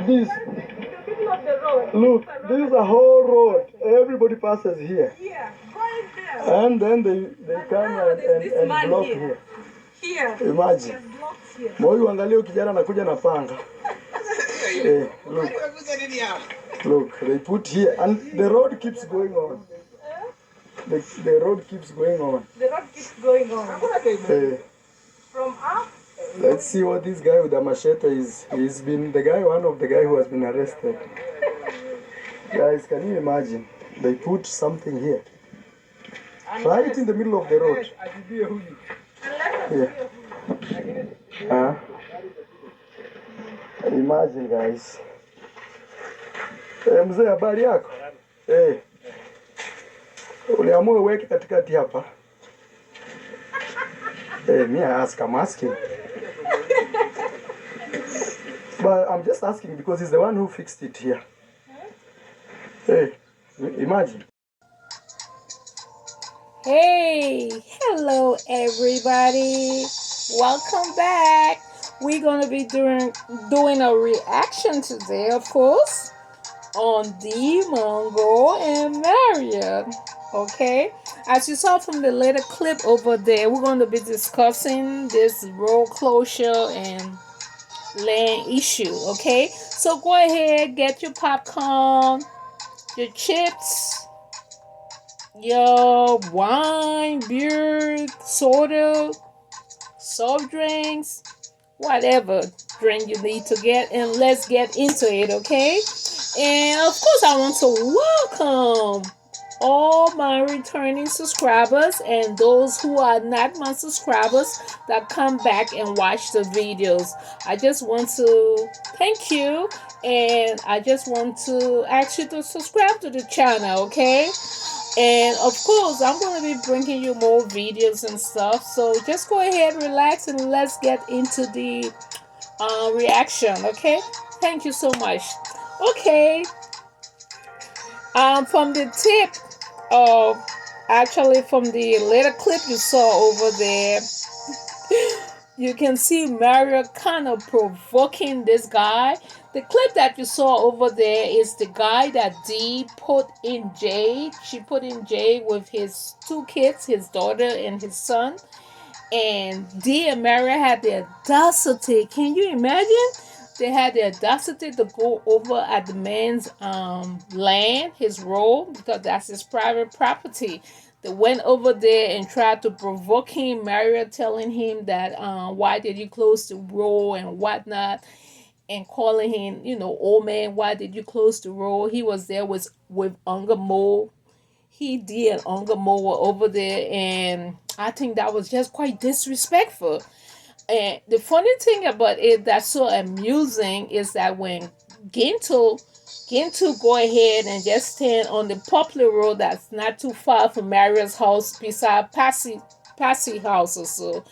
this. Look, this is a whole road. Everybody passes here. Yeah, right there. And then they come and block here. Imagine. Moyo angalia kijana anakuja na panga. Hey, look, they put here and the road keeps going on. The road keeps going on. The road keeps going on. Hey. From up. Let's see what this guy with the machete is. He's been one of the guy who has been arrested. Guys, can you imagine? They put something here. Right in the middle of the road. Yeah. Imagine, guys. Mzee, habari yako? Uliamua uweke katikati hapa. Me I'm asking. But I'm just asking because he's the one who fixed it here. Hey, imagine. Hey, hello everybody. Welcome back. We're gonna be doing a reaction today, of course, on Dee Mwango and Marwa. Okay, as you saw from the little clip over there, we're going to be discussing this road closure and land issue. Okay, so go ahead, get your popcorn, your chips, your wine, beer, soda, soft drinks, whatever drink you need to get, and let's get into it. Okay, and of course I want to welcome all my returning subscribers and those who are not my subscribers that come back and watch the videos. I just want to thank you, and I just want to ask you to subscribe to the channel, okay? And of course I'm going to be bringing you more videos and stuff, so just go ahead, relax, and let's get into the reaction. Okay, thank you so much. Okay, from the tip of actually from the little clip you saw over there, you can see Mario kind of provoking this guy. The clip that you saw over there is the guy that Dee put in jail. She put in jail with his two kids, his daughter and his son. And Dee and Mario had the audacity. Can you imagine? They had the audacity to go over at the man's land, his road, because that's his private property. They went over there and tried to provoke him. Mario telling him that why did you close the road and whatnot, and calling him, old man, why did you close the road? He was there with Ungamo. He did Ungamo were over there, and I think that was just quite disrespectful. And the funny thing about it that's so amusing is that when Ginto go ahead and just stand on the popular road that's not too far from Maria's house beside Passy house or so,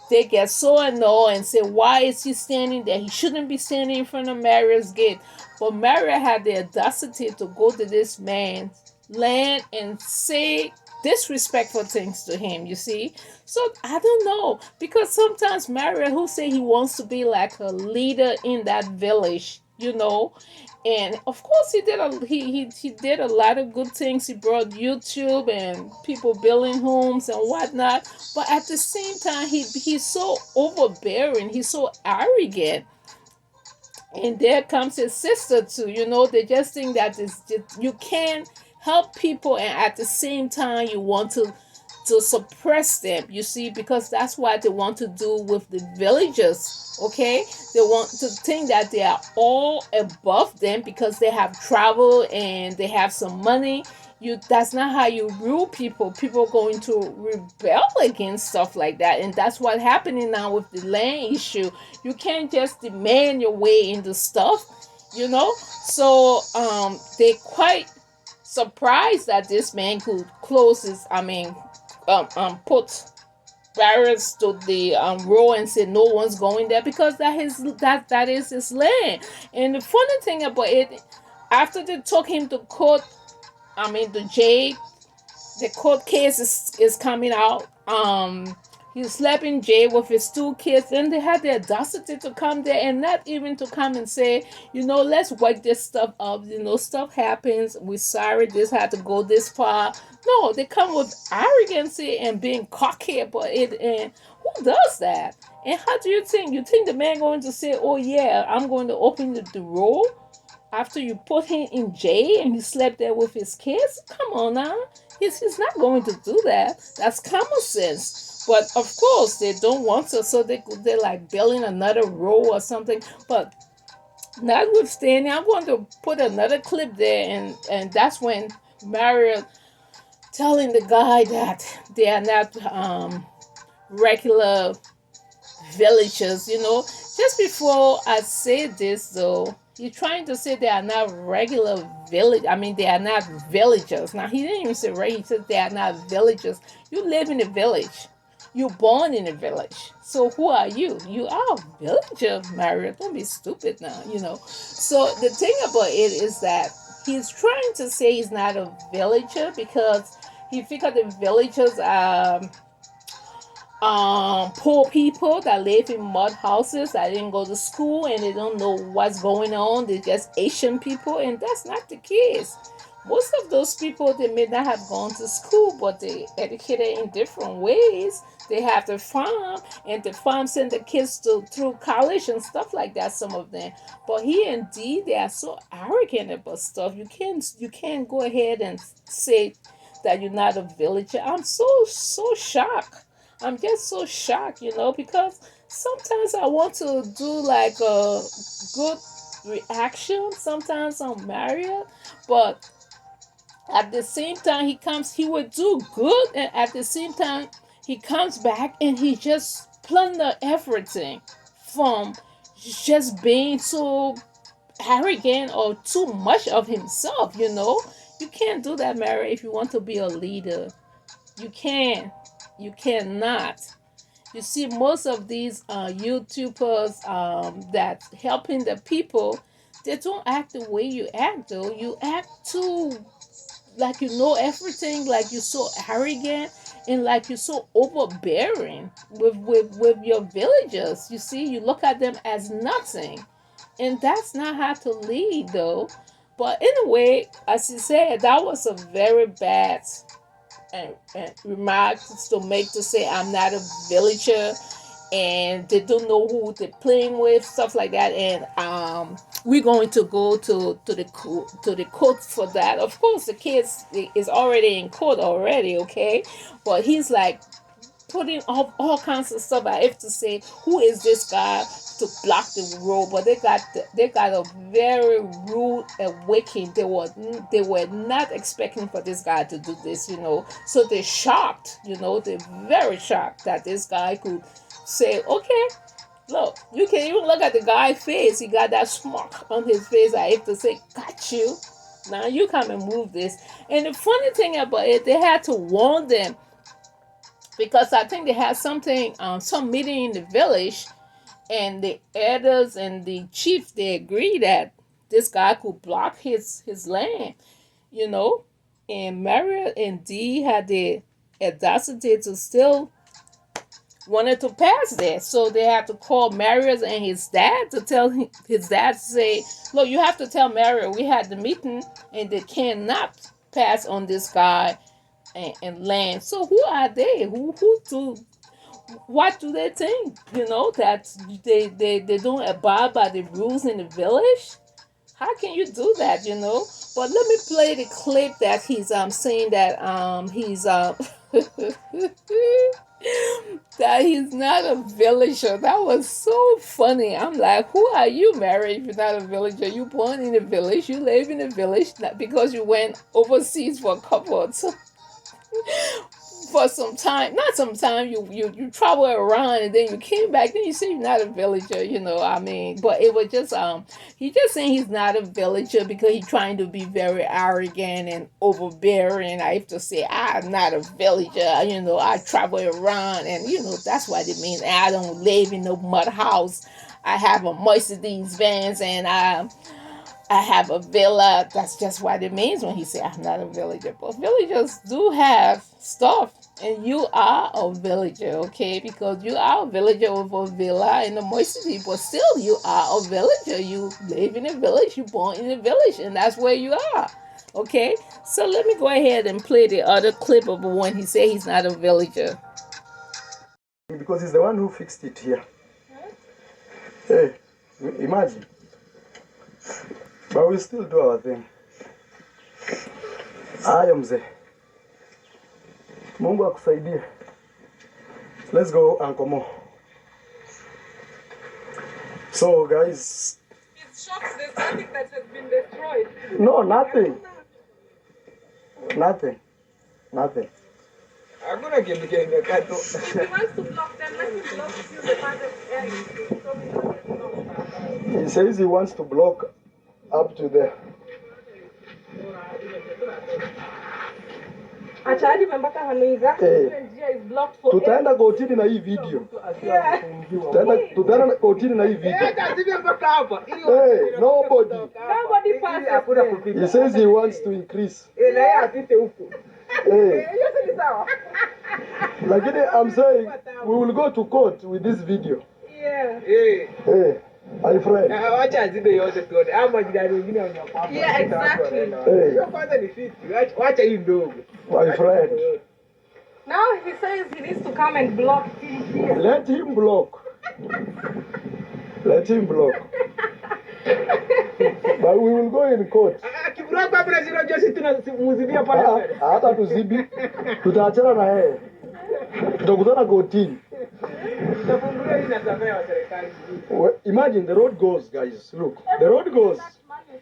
they get so annoyed and say, why is he standing there? He shouldn't be standing in front of Maria's gate. But Maria had the audacity to go to this man's land and say disrespectful things to him, you see. So I don't know, because sometimes Mario, who say he wants to be like a leader in that village, and of course he did he did a lot of good things. He brought YouTube and people building homes and whatnot, but at the same time he's so overbearing, he's so arrogant. And there comes his sister too. They just think that you can't help people, and at the same time you want to suppress them, you see, because that's what they want to do with the villagers. Okay, they want to think that they are all above them because they have travel and they have some money. That's not how you rule people. People are going to rebel against stuff like that, and that's what's happening now with the land issue. You can't just demand your way into stuff, so they quite surprised that this man could put barriers to the road and say no one's going there, because that is his land. And the funny thing about it, after they took him to court, the jail, the court case is coming out. He slept in jail with his two kids, and they had the audacity to come there and not even to come and say, let's work this stuff up. Stuff happens. We're sorry this had to go this far. No, they come with arrogancy and being cocky about it. And who does that? And how do you think? You think the man going to say, "Oh yeah, I'm going to open the door"? After you put him in jail and he slept there with his kids? Come on now. He's not going to do that. That's common sense. But of course, they don't want to, so they're like building another row or something. But notwithstanding, I'm going to put another clip there, and that's when Mario telling the guy that they are not regular villagers, Just before I say this, though, you're trying to say they are not regular village. I mean, they are not villagers. Now, he didn't even say right. He said they are not villagers. You live in a village. You're born in a village. So who are you? You are a villager, Mario. Don't be stupid now. So the thing about it is that he's trying to say he's not a villager because he figured the villagers are poor people that live in mud houses that didn't go to school and they don't know what's going on. They're just Asian people, and that's not the case. Most of those people, they may not have gone to school, but they educated in different ways. They have the farm, and the farm send the kids through college and stuff like that. Some of them, but he and Dee, they are so arrogant about stuff. You can't go ahead and say that you're not a villager. I'm so shocked. I'm just so shocked, because sometimes I want to do like a good reaction sometimes on Mario, but at the same time he would do good, and at the same time he comes back and he just plunder everything from just being so arrogant or too much of himself. You can't do that, Mario, if you want to be a leader. You can. You cannot. You see, most of these YouTubers that helping the people, they don't act the way you act, though. You act too like you know everything, like you're so arrogant, and like you're so overbearing with your villagers. You see, you look at them as nothing, and that's not how to lead, though. But anyway, as you said, that was a very bad and remarks to make to say I'm not a villager and they don't know who they're playing with, stuff like that. And we're going to go to the court for that. Of course, the case is already in court already, okay? But he's like putting all kinds of stuff. I have to say, who is this guy to block the road? But they got a very rude awakening. They were not expecting for this guy to do this. So they're shocked. They're very shocked that this guy could say, okay, look, you can even look at the guy's face. He got that smirk on his face. I have to say, got you. Now you come and move this. And the funny thing about it, they had to warn them because I think they had something, some meeting in the village, and the elders and the chief, they agreed that this guy could block his land, you know. And Mario and Dee had the audacity to still wanted to pass there, so they had to call Mario and his dad to tell his dad to say, "Look, you have to tell Mario we had the meeting, and they cannot pass on this guy and land." So who are they? Who do? What do they think? That they don't abide by the rules in the village. How can you do that? But let me play the clip that he's saying that he's that he's not a villager. That was so funny. I'm like, who are you, Mary, if you're not a villager? You born in a village, you live in a village, not because you went overseas for a couple of for some time, not some time, you travel around and then you came back, then you say you're not a villager, I mean. But it was just he just saying he's not a villager because he's trying to be very arrogant and overbearing. I have to say I'm not a villager, I travel around, and that's what it means. I don't live in no mud house. I have a Mercedes Benz, and I have a villa. That's just what it means when he say I'm not a villager. But villagers do have stuff. And you are a villager, okay? Because you are a villager with a villa in the moist city, but still you are a villager. You live in a village, you born in a village, and that's where you are. Okay? So let me go ahead and play the other clip of when he said he's not a villager. Because he's the one who fixed it here. Hey, imagine. But we still do our thing. I am there. Mungu akusaidie. Let's go, Uncle Mo. So, guys. It shocks there's something that has been destroyed. No, nothing. Nothing. Nothing. If he wants to block, then let him block till the father ends. He says he wants to block up to there. Achali mpaka hanuiga. Njia is blocked for. Tutaenda kotini na hii video. Tutaenda kotini na hii video. Hey, nobody. Nobody passes. He says he wants to increase. Hey. Lakini I'm saying we will go to court with this video. Yeah. Hey, my friend. Yeah, exactly. Hey. My friend. Now he says he needs to come and block him here. Let him block. Let him block. But we will go in court. Hata tuzibi. Tutaachana na yeye. Tutakutana kotini. Imagine the road goes, guys. Look, the road goes.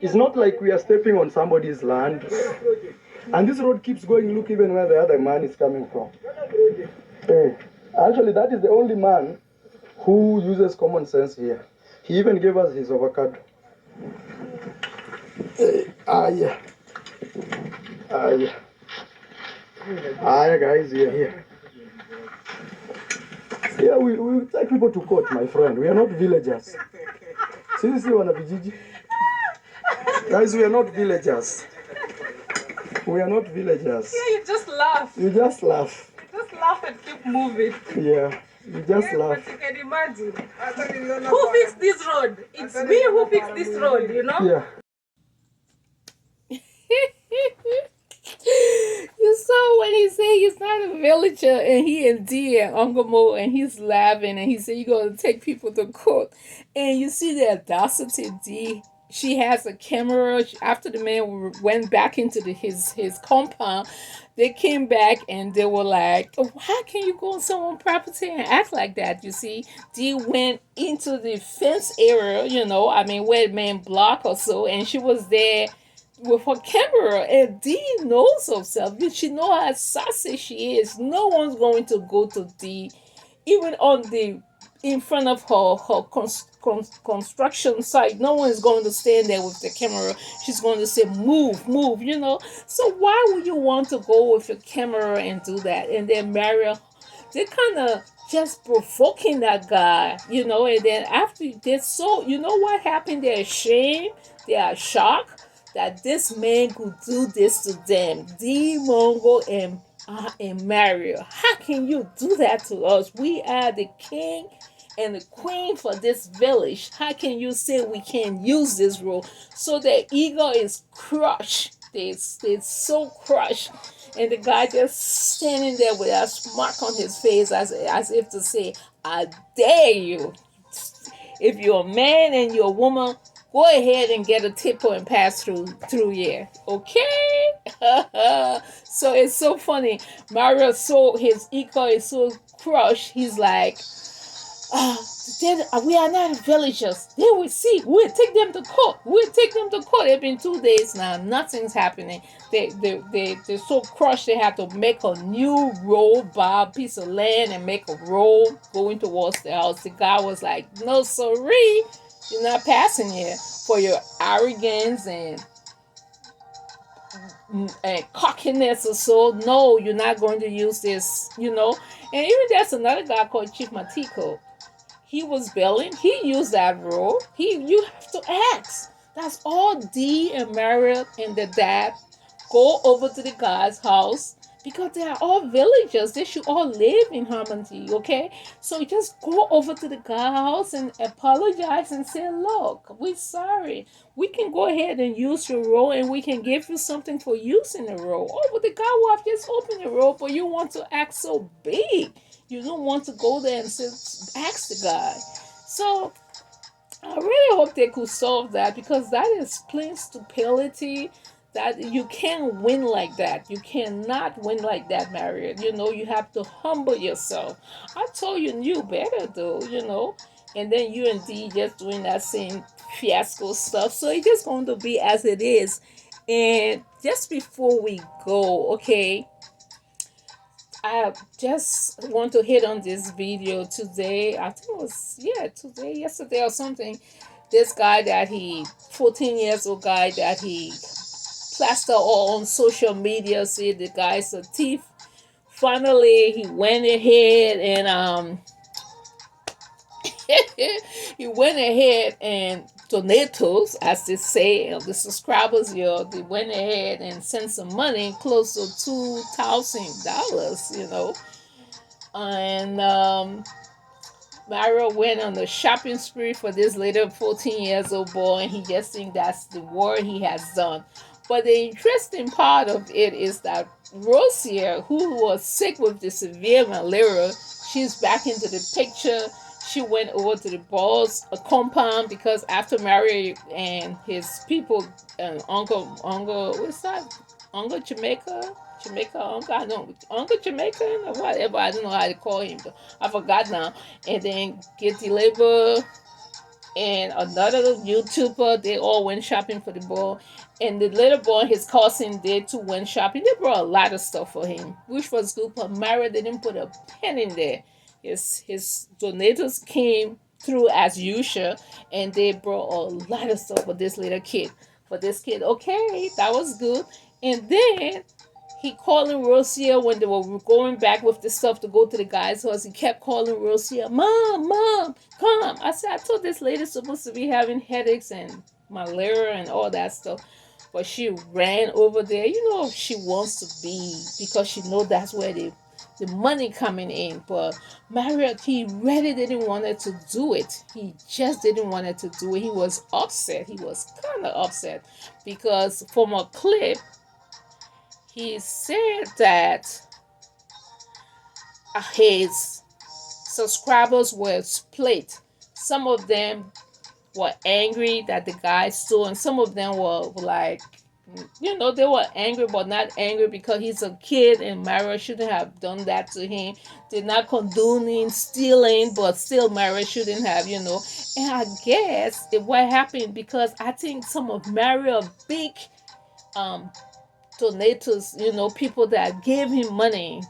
It's not like we are stepping on somebody's land. And this road keeps going. Look, even where the other man is coming from. Hey, actually, that is the only man who uses common sense here. He even gave us his avocado. Hey, yeah. Yeah. Yeah, guys, we are here. Yeah, we take people to court, my friend. We are not villagers. Seriously, wanavijiji? Guys, we are not villagers. We are not villagers. Yeah, you just laugh. You just laugh. You just laugh and keep moving. Yeah, you just laugh. But you can imagine. Who fixed this road? It's me who fixed this road, you know? Yeah. You saw when he said he's not a villager and he and Dee and Uncle Mo and he's laughing and he said you're going to take people to court. And you see the audacity, Dee. She has a camera. After the man went back into his compound, they came back and they were like, oh, how can you go on someone's property and act like that? You see, Dee went into the fence area, where the man blocked or so, and she was there with her camera, and Dee knows herself. She know how sassy she is. No one's going to go to Dee, even in front of her construction site. No one is going to stand there with the camera. She's going to say, move. So why would you want to go with your camera and do that? And then Maria, they kind of just provoking that guy, and then after they're so, what happened? They're ashamed. They are shocked that this man could do this to them. Dee Mwango and Mario. How can you do that to us? We are the king and the queen for this village. How can you say we can't use this role? So their ego is crushed. They're so crushed. And the guy just standing there with a smirk on his face as if to say, I dare you. If you're a man and you're a woman, go ahead and get a tipper and pass through here. Okay? So it's so funny. Mario, his ego is so crushed. He's like, we are not villagers. They will see. We'll take them to court. It's been 2 days now. Nothing's happening. They're so crushed. They have to make a new road, buy a piece of land and make a road going towards the house. The guy was like, no, sorry. You're not passing here for your arrogance and cockiness or so. No, you're not going to use this, And even there's another guy called Chief Matiko. He was building. He used that road. You have to ask. That's all Dee and Marriott and the dad go over to the guy's house because they are all villagers. They should all live in harmony, okay? So just go over to the guy's house and apologize and say, look, we're sorry. We can go ahead and use your role and we can give you something for using the role. Oh, but the guy will have just opened the role, but you want to act so big. You don't want to go there and ask the guy. So I really hope they could solve that because that is plain stupidity. That you can't win like that. You cannot win like that, Marriott. You have to humble yourself. I told you knew better though, And then you and D just doing that same fiasco stuff. So it's just going to be as it is. And just before we go, okay, I just want to hit on this video today. I think it was, today, yesterday or something. This guy 14 years old guy that he plastered all on social media, said the guy's a thief. Finally, he went ahead and he went ahead and donatos, as they say, the subscribers here, they went ahead and sent some money, close to $2,000, and Myra went on a shopping spree for this little 14 years old boy, and he just thinks that's the work he has done. But the interesting part of it is that Rosia, who was sick with the severe malaria, she's back into the picture. She went over to the boss compound because after Mary and his people, Uncle, what's that? Uncle Jamaica, Uncle, I don't, Uncle Jamaican or whatever, I don't know how to call him, but I forgot now. And then get the labor and another YouTuber, they all went shopping for the boy. And the little boy, his cousin, did too, went shopping. They brought a lot of stuff for him, which was good. But Mara didn't put a pen in there. His donators came through as usual, and they brought a lot of stuff for this little kid. For this kid, okay, that was good. And then he calling Rosia when they were going back with the stuff to go to the guy's house. He kept calling Rosia, Mom, come. I said, I thought this lady's supposed to be having headaches and malaria and all that stuff. But she ran over there. She wants to be because she knows that's where the money coming in. But Marriott, he really didn't want her to do it. He just didn't want her to do it. He was upset. He was kind of upset because from a clip, he said that his subscribers were split. Some of them were angry that the guy stole, and some of them were like, they were angry, but not angry because he's a kid and Mara shouldn't have done that to him. They're not condoning stealing, but still Mara shouldn't have, And I guess what happened, because I think some of Mara big donators, people that gave him money,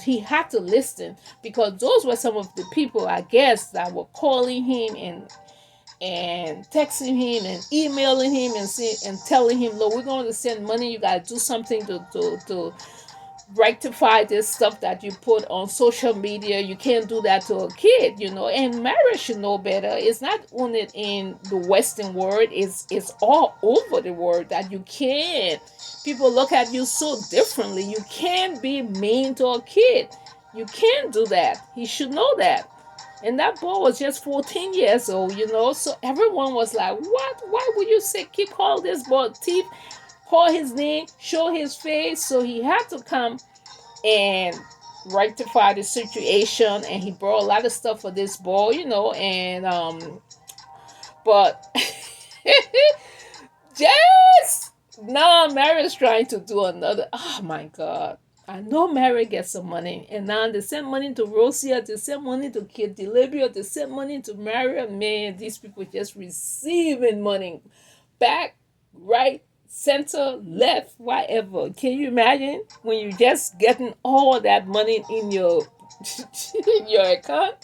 he had to listen because those were some of the people, I guess, that were calling him and texting him and emailing him and telling him, look, we're going to send money. You got to do something to rectify this stuff that you put on social media. You can't do that to a kid, and marriage should know better. It's not only in the Western world, it's all over the world that you can't. People look at you so differently. You can't be mean to a kid. You can't do that. He should know that. And that boy was just 14 years old, so everyone was like, what? Why would you call this boy a thief? Call his name, show his face. So he had to come and rectify the situation, and he brought a lot of stuff for this boy, and but just now Mary's trying to do another. Oh my God. I know Mary gets some money, and now they send money to Rosia, they send money to Kid Delibio, they send money to Mary. Man, these people just receiving money back, right, center, left, whatever. Can you imagine when you just getting all that money in your in your account?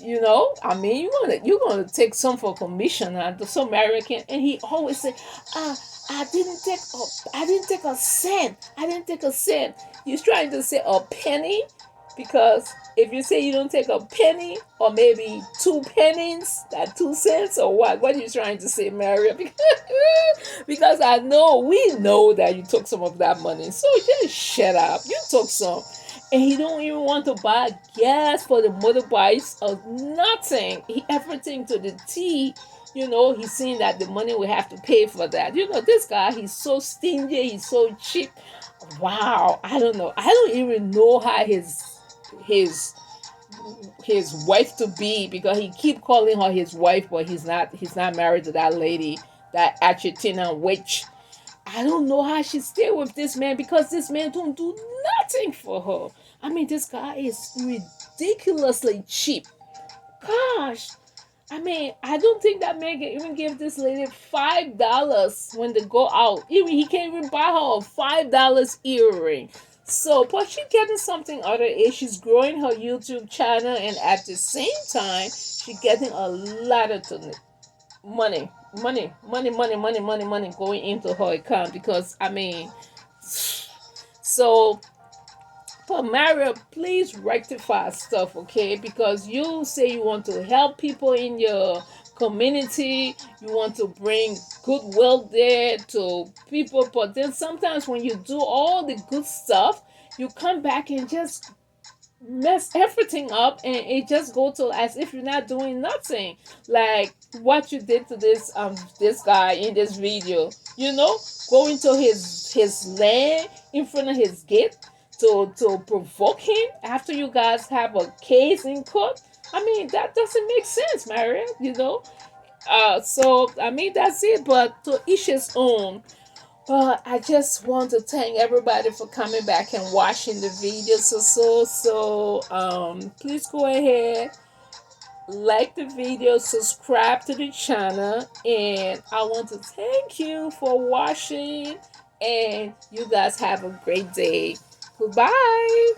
You're gonna take some for commission, and some American, and he always say, I didn't take a cent. I didn't take a cent. He's trying to say a penny. Because if you say you don't take a penny or maybe 2 pennies, that 2 cents or what are you trying to say, Mario? Because I know we know that you took some of that money. So just shut up. You took some. And he don't even want to buy gas for the motorbikes or nothing. He everything to the T. He's saying that the money we have to pay for that. This guy, he's so stingy, he's so cheap. Wow, I don't know. I don't even know how his his wife to be, because he keep calling her his wife, but he's not married to that lady, that Argentina witch. I don't know how she stay with this man, because this man don't do nothing for her. I mean, this guy is ridiculously cheap. Gosh, I mean, I don't think that man can even give this lady $5 when they go out. Even he can't even buy her a $5 earring. So, but she's getting something out of it. She's growing her YouTube channel, and at the same time, she's getting a lot of money, money going into her account. Because I mean, so but Mario, please rectify stuff, okay? Because you say you want to help people in your community, you want to bring goodwill there to people, but then sometimes when you do all the good stuff, you come back and just mess everything up, and it just go to as if you're not doing nothing, like what you did to this guy in this video. Going to his land in front of his gate to provoke him after you guys have a case in court. I mean, that doesn't make sense, Maria. So I mean, that's it, but to each his own. I just want to thank everybody for coming back and watching the video. Please go ahead, like the video, subscribe to the channel, and I want to thank you for watching. And you guys have a great day. Goodbye.